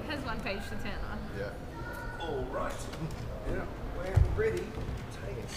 has one page to turn on. Yeah. All right. Yeah, we're ready. Take it.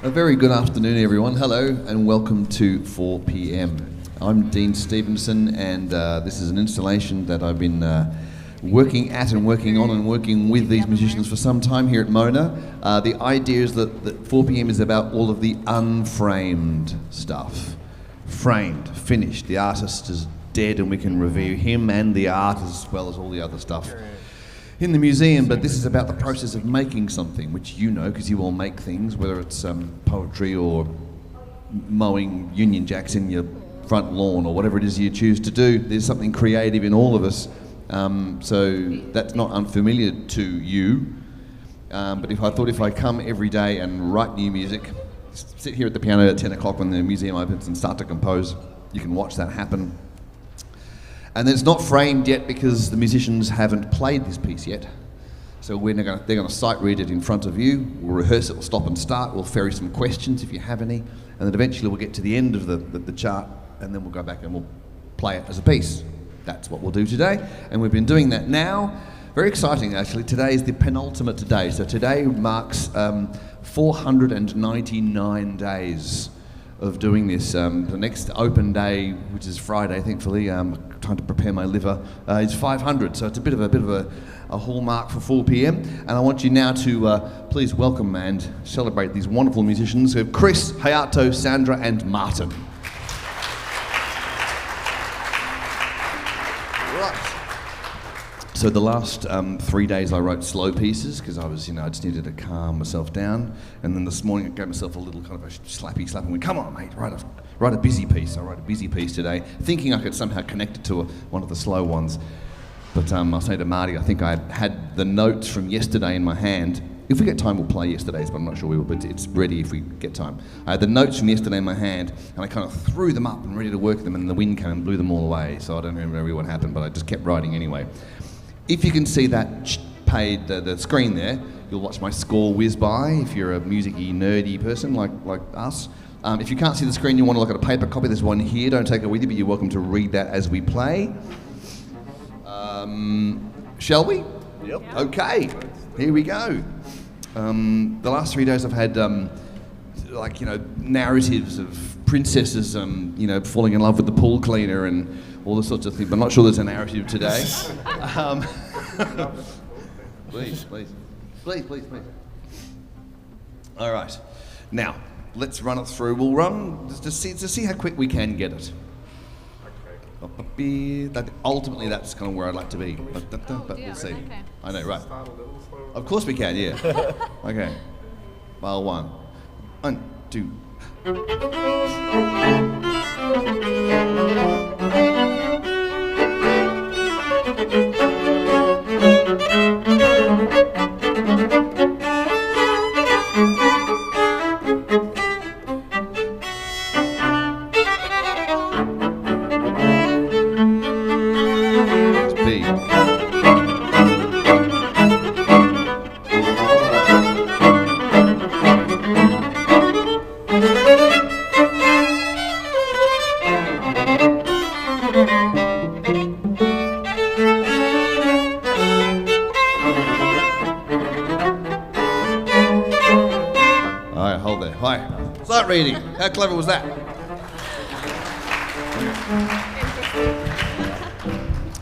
A very good afternoon, everyone. Hello, and welcome to 4 p.m. I'm Dean Stevenson, and this is an installation that I've been working at and working on and working with these musicians for some time here at Mona. The idea is that 4 p.m. is about all of the unframed stuff. Framed, finished. The artist is dead, and we can revere him and the art as well as all the other stuff in the museum, but this is about the process of making something, which you know because you all make things, whether it's poetry or mowing Union Jacks in your front lawn or whatever it is you choose to do. There's something creative in all of us, so that's not unfamiliar to you. But if I come every day and write new music, sit here at the piano at 10 o'clock when the museum opens and start to compose, you can watch that happen. And then it's not framed yet because the musicians haven't played this piece yet. So they're going to sight read it in front of you. We'll rehearse it, we'll stop and start, we'll ferry some questions if you have any, and then eventually we'll get to the end of the chart, and then we'll go back and we'll play it as a piece. That's what we'll do today, and we've been doing that now. Very exciting, actually. Today is the penultimate day. So today marks 499 days of doing this. The next open day, which is Friday, thankfully, trying to prepare my liver, is 500. So it's a bit of a hallmark for 4 p.m. And I want you now to please welcome and celebrate these wonderful musicians who have Chris, Hayato, Sandra, and Martin. Right. So the last 3 days I wrote slow pieces because I just needed to calm myself down. And then this morning I gave myself a little kind of a slap and went, come on mate, write a busy piece. I wrote a busy piece today, thinking I could somehow connect it to one of the slow ones. But I'll say to Marty, I think I had the notes from yesterday in my hand. If we get time, we'll play yesterday's, but I'm not sure we will, but it's ready if we get time. I had the notes from yesterday in my hand, and I kind of threw them up and ready to work them, and the wind came and blew them all away. So I don't remember what happened, but I just kept writing anyway. If you can see that page, the screen there, you'll watch my score whiz by if you're a music-y, nerdy person like us. If you can't see the screen, you want to look at a paper copy, there's one here, don't take it with you, but you're welcome to read that as we play. Shall we? Yep. Okay, here we go. The last 3 days I've had narratives of princesses falling in love with the pool cleaner and all the sorts of things, but I'm not sure there's a narrative today. Please. All right, now let's run it through. We'll run to see how quick we can get it. Okay. Ultimately, that's kind of where I'd like to be, but we'll see. Okay. I know, right? Of course we can, yeah. Okay. File 1, 1, 2. Reading. How clever was that?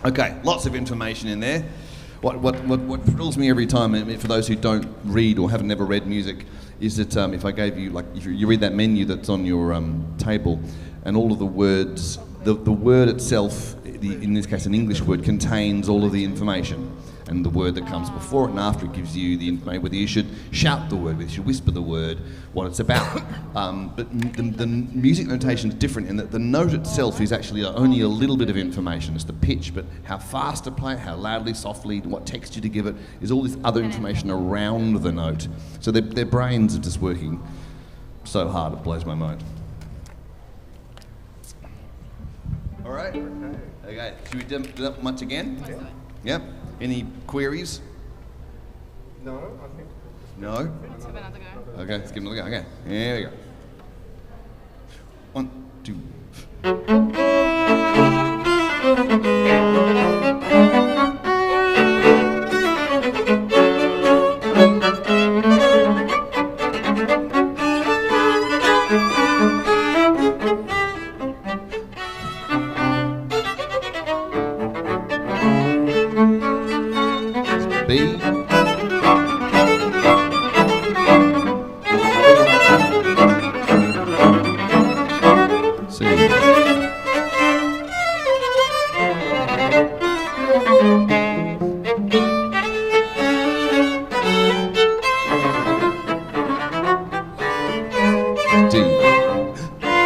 Okay, lots of information in there. What thrills me every time, and for those who don't read or haven't never read music, is that if I gave you, like, if you read that menu that's on your table, and all of the words, the word itself, in this case an English word, contains all of the information. And the word that comes before it and after it gives you the information, whether you should shout the word, whether you should whisper the word, what it's about. But the music notation is different in that the note itself is actually only a little bit of information. It's the pitch, but how fast to play it, how loudly, softly, what texture to give it, is all this other information around the note. So their brains are just working so hard, it blows my mind. All right. Okay. Should we do that much again? Yeah. Any queries? No, I think. No? Let's have another go. Okay, let's give it another go. Okay, here we go. 1, 2. B. C. D.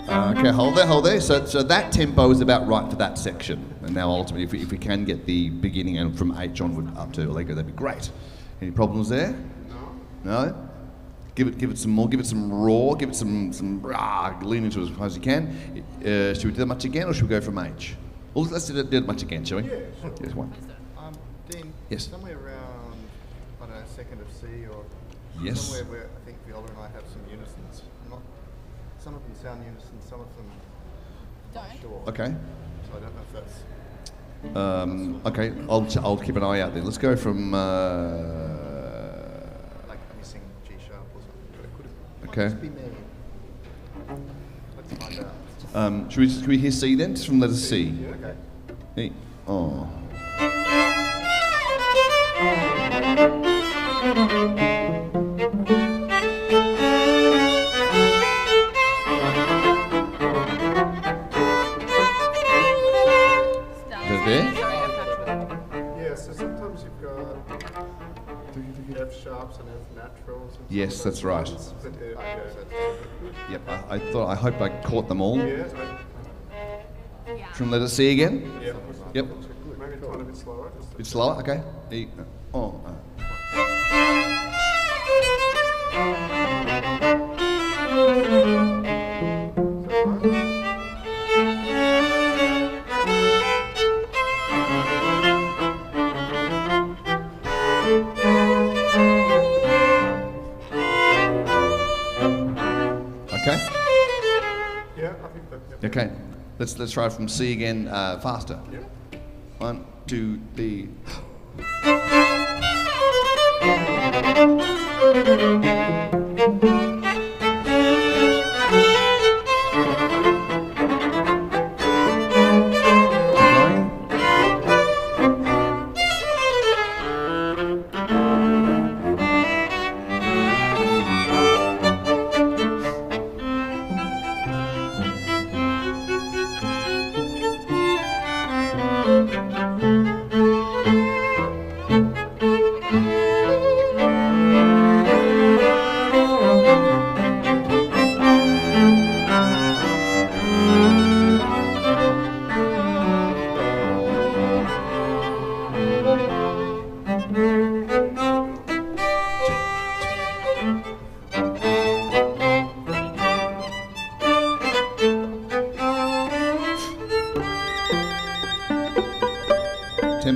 Okay, hold there. So that tempo is about right for that section. And now ultimately, if we can get the beginning and from H onward up to Allegro, that'd be great. Any problems there? No? Give it some more. Give it some raw. Give it some lean into it as hard as you can. Should we do that much again, or should we go from H? Well, let's do that much again, shall we? Yeah. Yes, one. Dean, Yes. somewhere around, I don't know, second of C or Yes. somewhere where I think Viola and I have some unisons. Some of them sound unison, some of them not Don't. sure. Okay. So I don't know if that's Okay. I'll keep an eye out then. Let's go from. like missing G sharp or something. But it could have Okay. just be me. Let's find out. Should we hear C then? Just from letter C. Okay. E. Oh. Is that there? Sorry, I've touched with it. Yeah, so sometimes you've got F sharps and F naturals. And Yes, some of that's those right. ones, but, Yep. I hope I caught them all. yeah, Yeah. From letter C again. yeah. Yep. Maybe a tiny bit slower. Just Bit slower. Okay. E. Oh. Okay. Yeah, I think that. Yep. Okay. Let's try from C again, faster. Yeah. 1, 2, 3.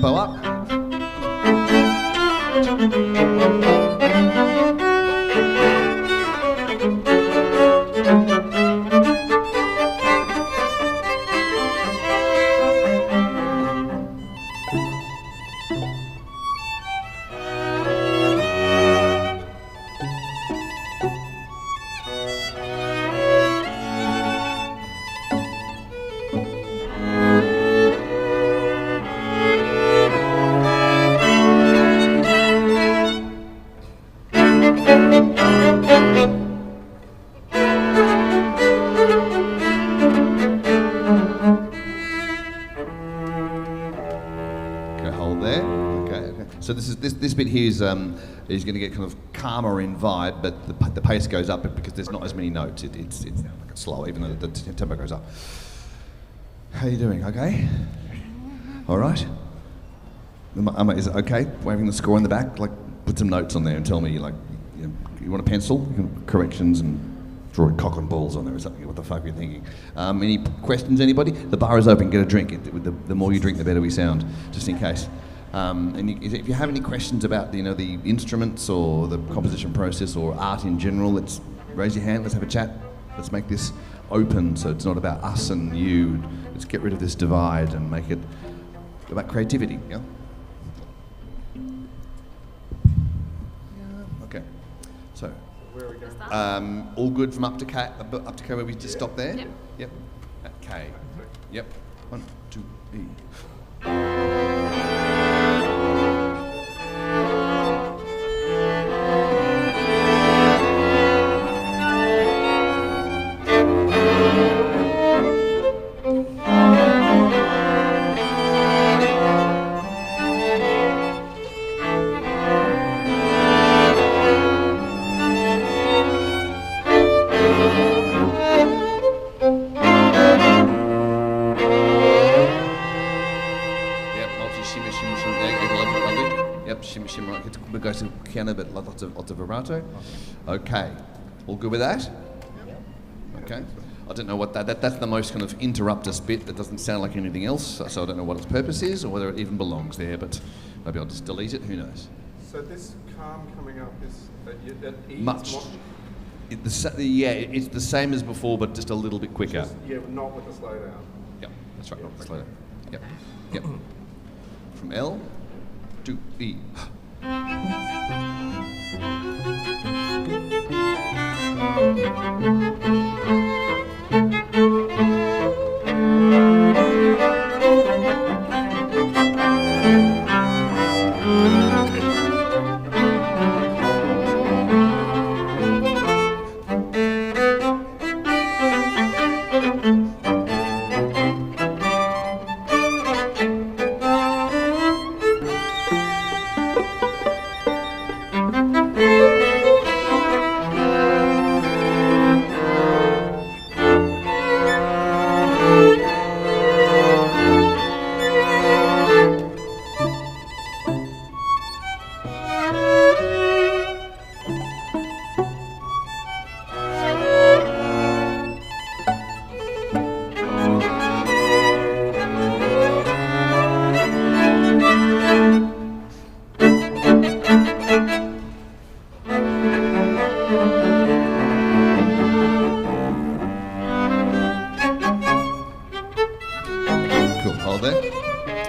tempo up. So this bit here is going to get kind of calmer in vibe, but the pace goes up because there's not as many notes. It's slow, even though the tempo goes up. How are you doing? Okay. All right. Is it okay? Waving the score in the back. Like, put some notes on there and tell me, like, you want a pencil? You can corrections and draw cock and balls on there or something. What the fuck are you thinking? Any questions? Anybody? The bar is open. Get a drink. The more you drink, the better we sound. Just in case. And if you have any questions about the instruments or the composition process or art in general, let's raise your hand. Let's have a chat. Let's make this open so it's not about us and you. Let's get rid of this divide and make it about creativity. Yeah. Okay. So. Where are we going? All good from up to K where we just stopped there. Yep. Yep. At K. Yep. 1, 2, E. It goes to piano, but lots of vibrato. Okay, all good with that? Okay. I don't know what that's the most kind of interruptus bit that doesn't sound like anything else, so I don't know what its purpose is or whether it even belongs there, but maybe I'll just delete it, who knows. So this calm coming up is at ease? Much. It's the same as before, but just a little bit quicker. Not with the slowdown. Yep, that's right, not with the slowdown. Yep. From L to E.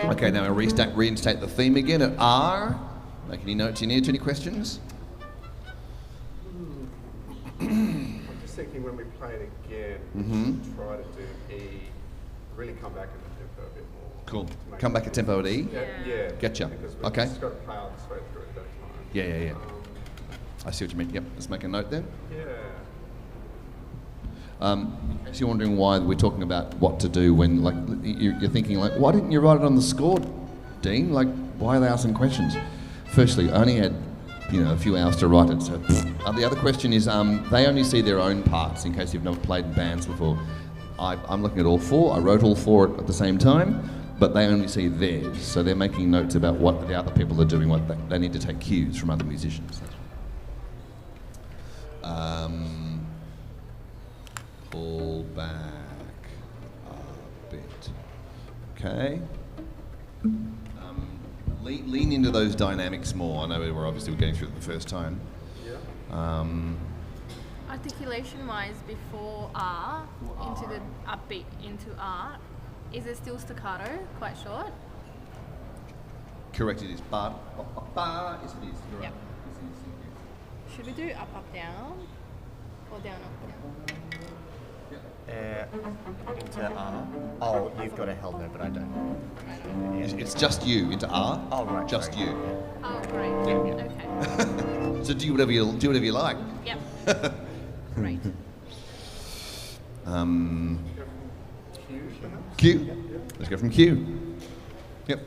Okay, now I reinstate the theme again at R. Make any notes you need. Any questions? I'm just thinking when we play it again, try to do E, really come back in the tempo a bit more. Cool. Come back at tempo at E? Yeah. Getcha. Because we've Okay. just got to play out straight through at that time. Yeah. I see what you mean. Yep, let's make a note then. Yeah. So you're wondering why we're talking about what to do when, like, you're thinking, like, why didn't you write it on the score, Dean? Like, why are they asking questions? Firstly, I only had, a few hours to write it, so... the other question is, they only see their own parts, in case you've never played in bands before. I'm looking at all four. I wrote all four at the same time, but they only see theirs, so they're making notes about what the other people are doing, what they need to take cues from other musicians. Pull back a bit. Okay. Lean into those dynamics more. I know we're obviously getting through it the first time. Yeah. Articulation-wise, before R, into the upbeat, into R, is it still staccato, quite short? Correct, it is. Ba, ba, ba, ba. Yes, it is. You're right. Yep. Yes, it is. Thank you. Should we do up, up, down? Or down, up, down? Into R. Oh, you've got a held note, but I don't. It's just you into R. Oh, right. Just sorry. you. Oh, great. Okay. So do whatever you like. Yep. Great. Go from Q, perhaps? Q. Let's go from Q. Yep.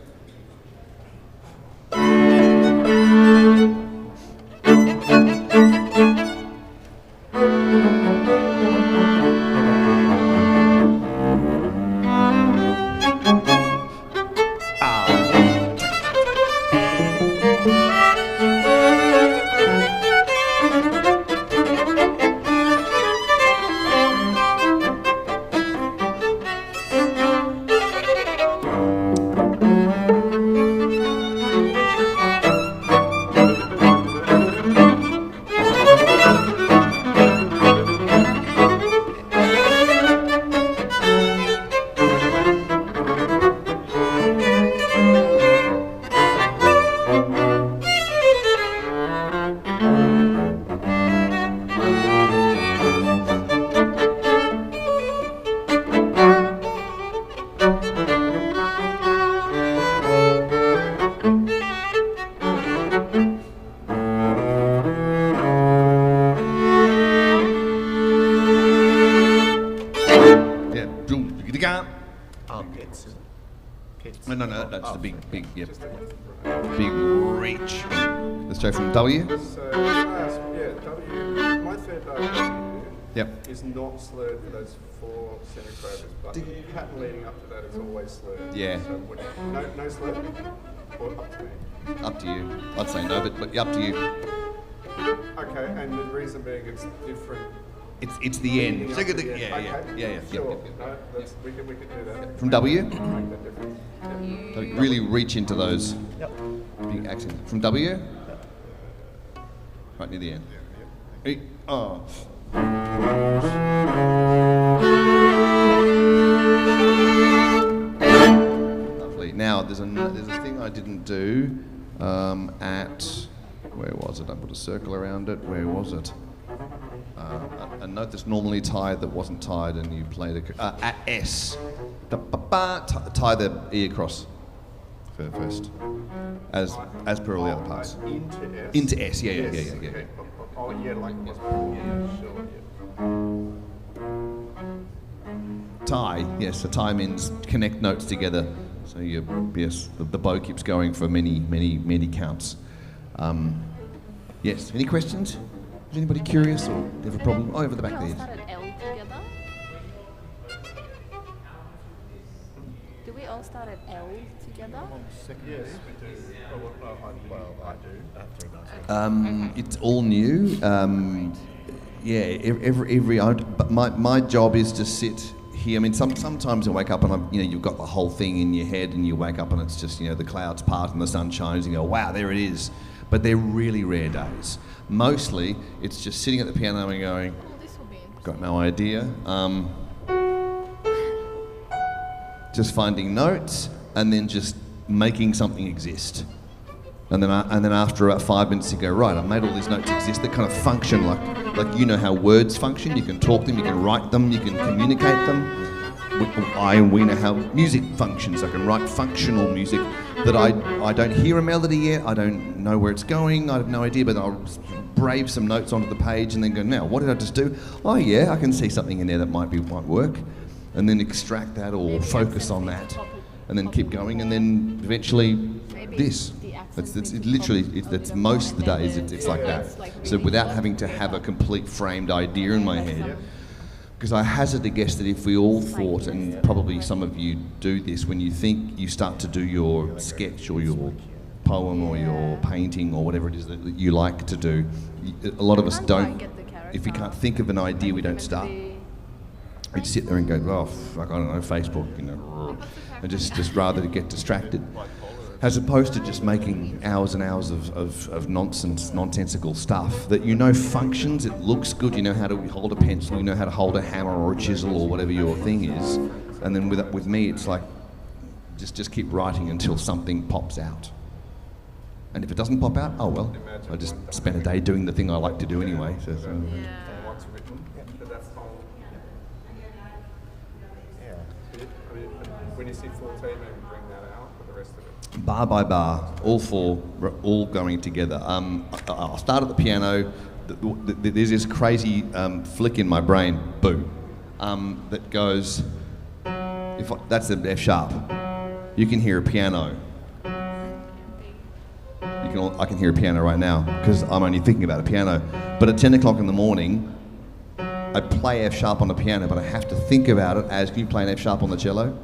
No, that's the big, yep. Big reach. Let's go from W. So, W, my third W Yep. is not slurred for those 4 semicravers, but the pattern leading up to that is always slurred. Yeah. So no slurred, or up to me? Up to you. I'd say no, but up to you. Okay, and the reason being it's different. It's the end. leading up So to good, the end. yeah. Sure. No, we can do that. From W. Make that difference. So really reach into those Yep. big accents. From W. Right near the end. E, R. Lovely. Now there's a thing I didn't do at, where was it? I put a circle around it. Where was it? A note that's normally tied that wasn't tied, and you played at S. Tie the E across first, as per all the other parts. Into S. Into S, yeah. Okay. Oh, yeah, like sure. Yeah. Tie, yes. So tie means connect notes together. So the bow keeps going for many counts. Yes. Any questions? Is anybody curious or have a problem? Oh, over the back We there. all start at L together? Do we all start at L together? Yes, we do. Well, I do. After about It's all new. But my job is to sit here. I mean, sometimes I wake up and you've got the whole thing in your head, and you wake up and it's just the clouds part and the sun shines, and you go, wow, there it is. But they're really rare days. Mostly, it's just sitting at the piano and going, Oh, this will be interesting. got no idea. Just finding notes and then just making something exist. And then after about 5 minutes you go, right, I've made all these notes exist that kind of function like you know how words function. You can talk them, you can write them, you can communicate them. We know how music functions. I can write functional music that I don't hear a melody yet, I don't know where it's going, I have no idea, but I'll brave some notes onto the page and then go, now, what did I just do? Oh yeah, I can see something in there that might work. And then extract that or focus on that. And then keep going, and then eventually this. That's most of the days it's like that. So without having to have a complete framed idea in my head, because I hazard a guess that if we all thought, and probably some of you do this, when you think you start to do your sketch or your poem or your painting or whatever it is that you like to do, a lot of us don't. If we can't think of an idea, we don't start. We just sit there and go, oh, fuck, I don't know, Facebook, and just rather to get distracted. as opposed to just making hours and hours of nonsensical stuff that you know functions, it looks good, you know how to hold a pencil, you know how to hold a hammer or a chisel or whatever your thing is, and then with me it's like, just keep writing until something pops out. And if it doesn't pop out, oh well, I just spent a day doing the thing I like to do anyway. So. And what's written, but that's fine. Yeah. I mean, when you see Forte, maybe bring that out for the rest of it. Bar by bar, all four, all going together. I'll start at the piano. There's this crazy flick in my brain, boo, that goes, that's the F sharp. You can hear a piano. I can hear a piano right now because I'm only thinking about a piano. But at 10 o'clock in the morning, I play F sharp on the piano, but I have to think about it as, can you play an F sharp on the cello?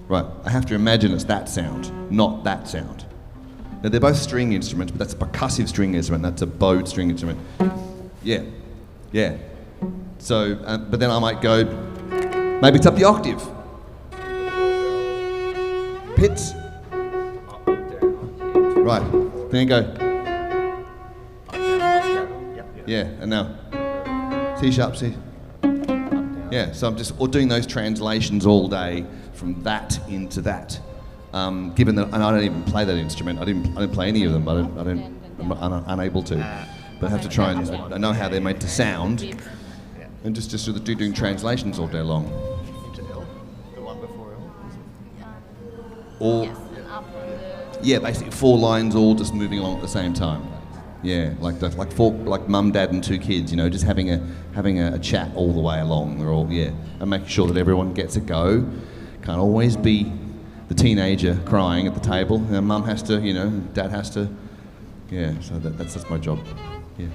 Right, I have to imagine it's that sound, not that sound. Now they're both string instruments, but that's a percussive string instrument, that's a bowed string instrument. Yeah. So, but then I might go, maybe it's up the octave. Pits. Right, then you go. Yeah, and now C sharp, C. Yeah, so I'm just doing those translations all day from that into that. Given that, and I don't even play that instrument. I didn't play any of them. I'm unable to. But I have to try and I know how they're meant to sound, and just sort of doing translations all day long. Into L, the one before L. Or Yes, and up on the... yeah, basically 4 lines all just moving along at the same time. Yeah, like mum, dad, and 2 kids. You know, just having a chat all the way along. They're all and making sure that everyone gets a go. Can't always be the teenager crying at the table. Mum has to, dad has to. Yeah, so that's my job. Yeah.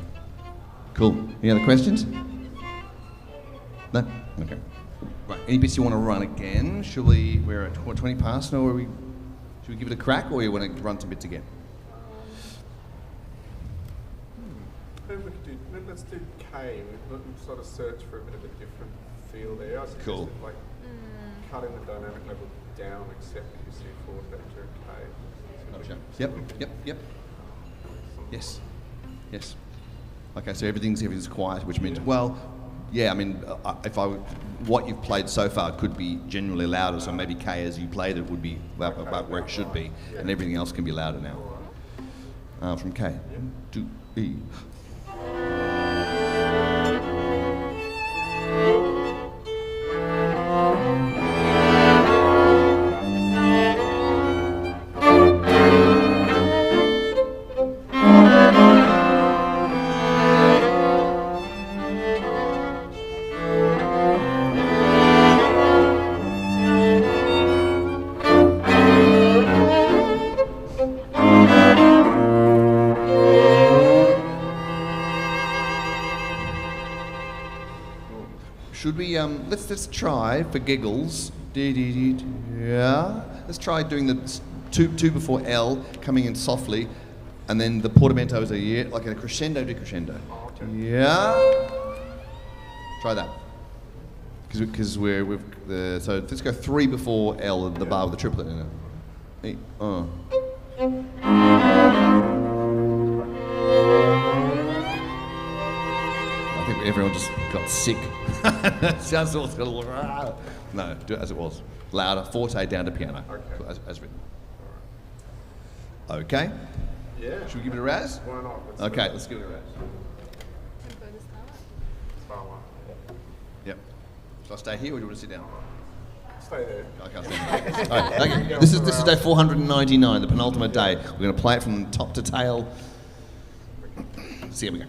Cool. Any other questions? No? Okay. Right. Any bits you want to run again? We're at 20 past now, should we give it a crack, or you want to run some bits again? Let's do K. We'll sort of search for a bit of a different feel there. I suggested Cool. like cutting the dynamic level down, except that you see forward vector K. Yep. Yes. Okay, so everything's quiet, which means, well, yeah, I mean, what you've played so far could be generally louder, so maybe K as you played it would be about where it should be, and everything else can be louder now. From K to E. Should we, let's try, for giggles, yeah. Let's try doing the two before L, coming in softly, and then the portamentos are like a crescendo decrescendo. Yeah. Try that. Because so let's go 3 before L, the bar with the triplet in it. I think everyone just got sick. Sounds all no, do it as it was. Louder, forte down to piano. Okay. As written. Okay. Yeah. Should we give it a razz? Why not? Let's give it a razz. Star one. Yep. Shall I stay here or do you want to sit down? Stay there. Okay, I'll stay there. All right, okay. This is day 499, the penultimate day. We're going to play it from top to tail. See, here we go.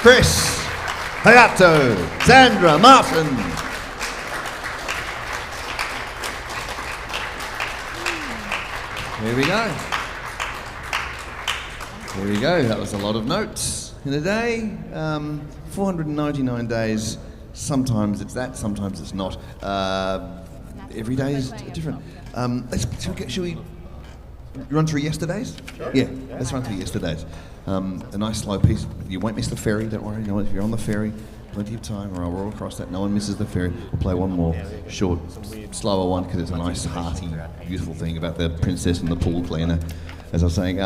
Chris, Hayato, Sandra, Martin. Here we go. There we go. That was a lot of notes in a day. 499 days. Sometimes it's that, sometimes it's not. Every day is different. Shall we run through yesterday's? Sure. Yeah, let's run through yesterday's. A nice slow piece. You won't miss the ferry, don't worry. No, if you're on the ferry, plenty of time, or I'll roll across that. No one misses the ferry. We'll play one more short, slower one, because it's a nice, hearty, beautiful thing about the princess and the pool cleaner. As I was saying,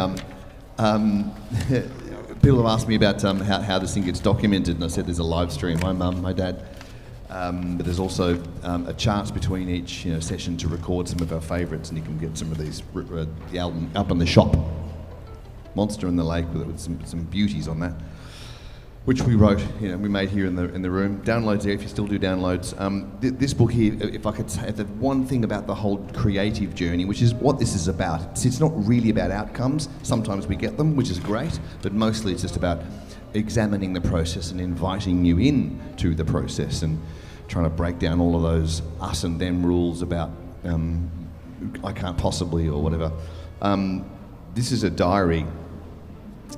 people have asked me about how this thing gets documented, and I said there's a live stream. My mum, my dad. But there's also a chance between each session to record some of our favourites, and you can get some of these the album up in the shop. Monster in the Lake with some beauties on that, which we wrote, we made here in the room. Downloads there if you still do downloads. This book here, if I could say the one thing about the whole creative journey, which is what this is about. It's not really about outcomes. Sometimes we get them, which is great, but mostly it's just about examining the process and inviting you in to the process and trying to break down all of those us and them rules about I can't possibly or whatever. This is a diary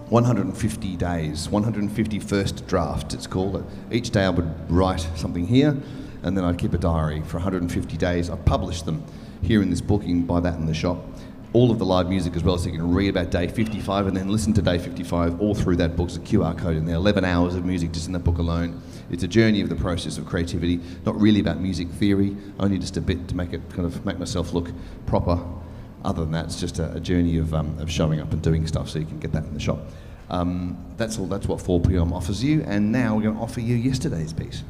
150 days, 151st draft, it's called. Each day I would write something here, and then I'd keep a diary for 150 days. I published them here in this book. You can buy that in the shop. All of the live music as well, so you can read about day 55 and then listen to day 55 all through that book. There's a QR code in there, 11 hours of music just in that book alone. It's a journey of the process of creativity, not really about music theory, only just a bit to make it kind of make myself look proper. Other than that, it's just a journey of showing up and doing stuff, so you can get that in the shop. That's all. That's what 4pm offers you, and now we're going to offer you yesterday's piece.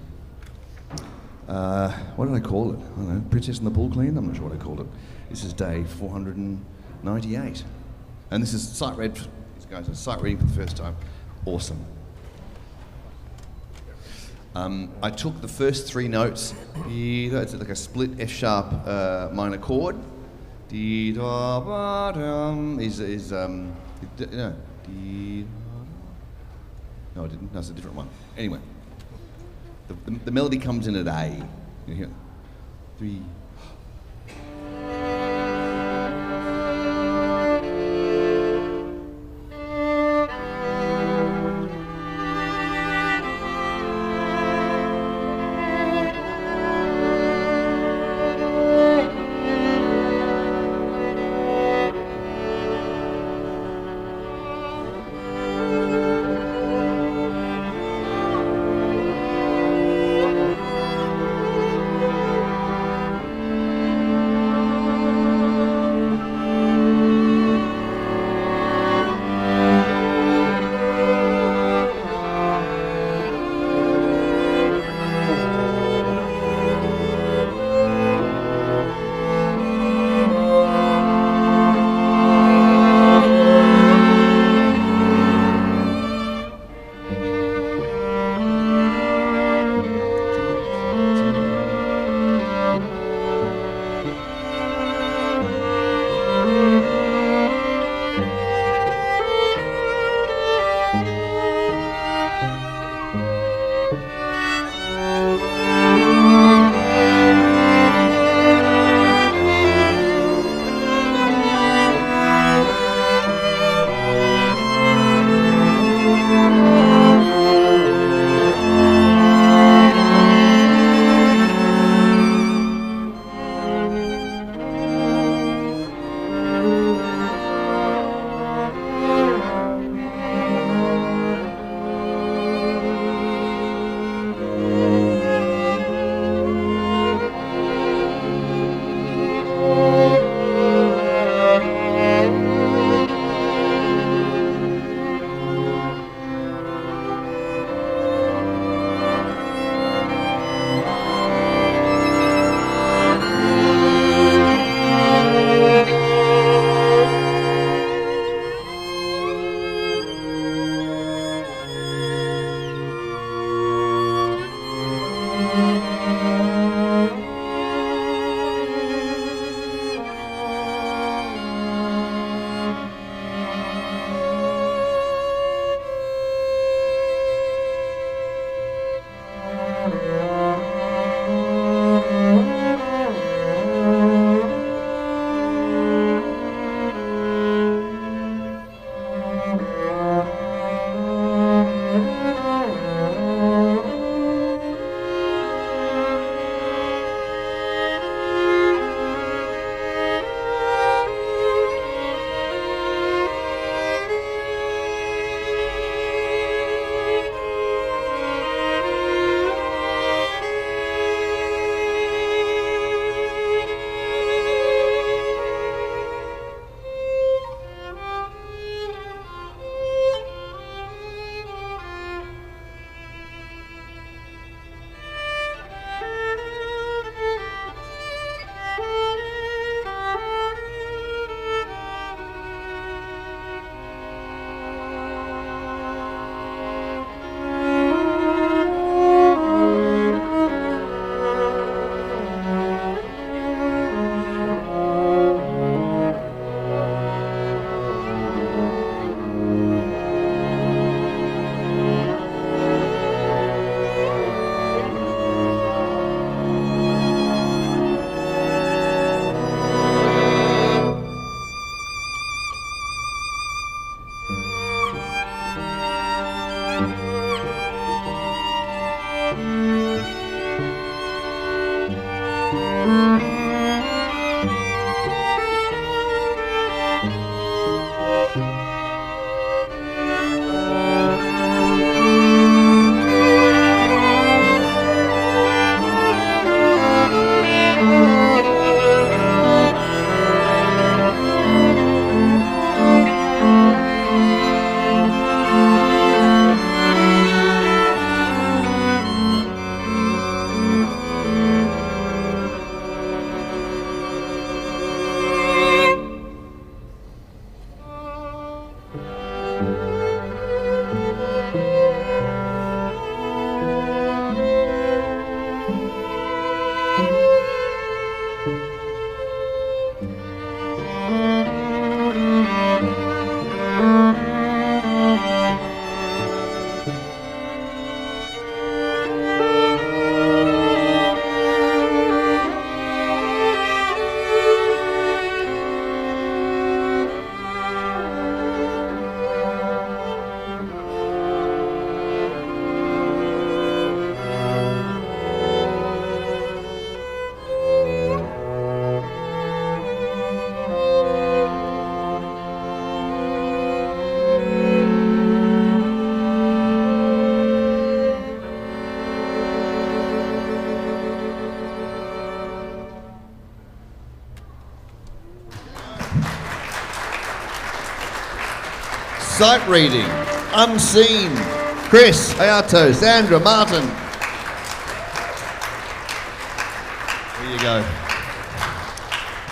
What did I call it? I don't know, Princess and the Pool Clean? I'm not sure what I called it. This is day 498. And this is sight read, these guys are sight reading for the first time. Awesome. I took the first three notes. It's like a split F sharp minor chord. Dee da ba dum is no, dee. No, I didn't. That's a different one. Anyway, the melody comes in at A. You hear it? 3. Sight reading, unseen. Chris, Hayato, Sandra, Martin. There you go.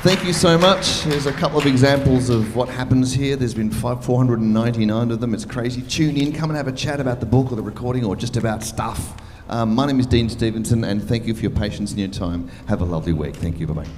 Thank you so much. Here's a couple of examples of what happens here. There's been 499 of them. It's crazy. Tune in, come and have a chat about the book or the recording or just about stuff. My name is Dean Stevenson, and thank you for your patience and your time. Have a lovely week. Thank you. Bye-bye.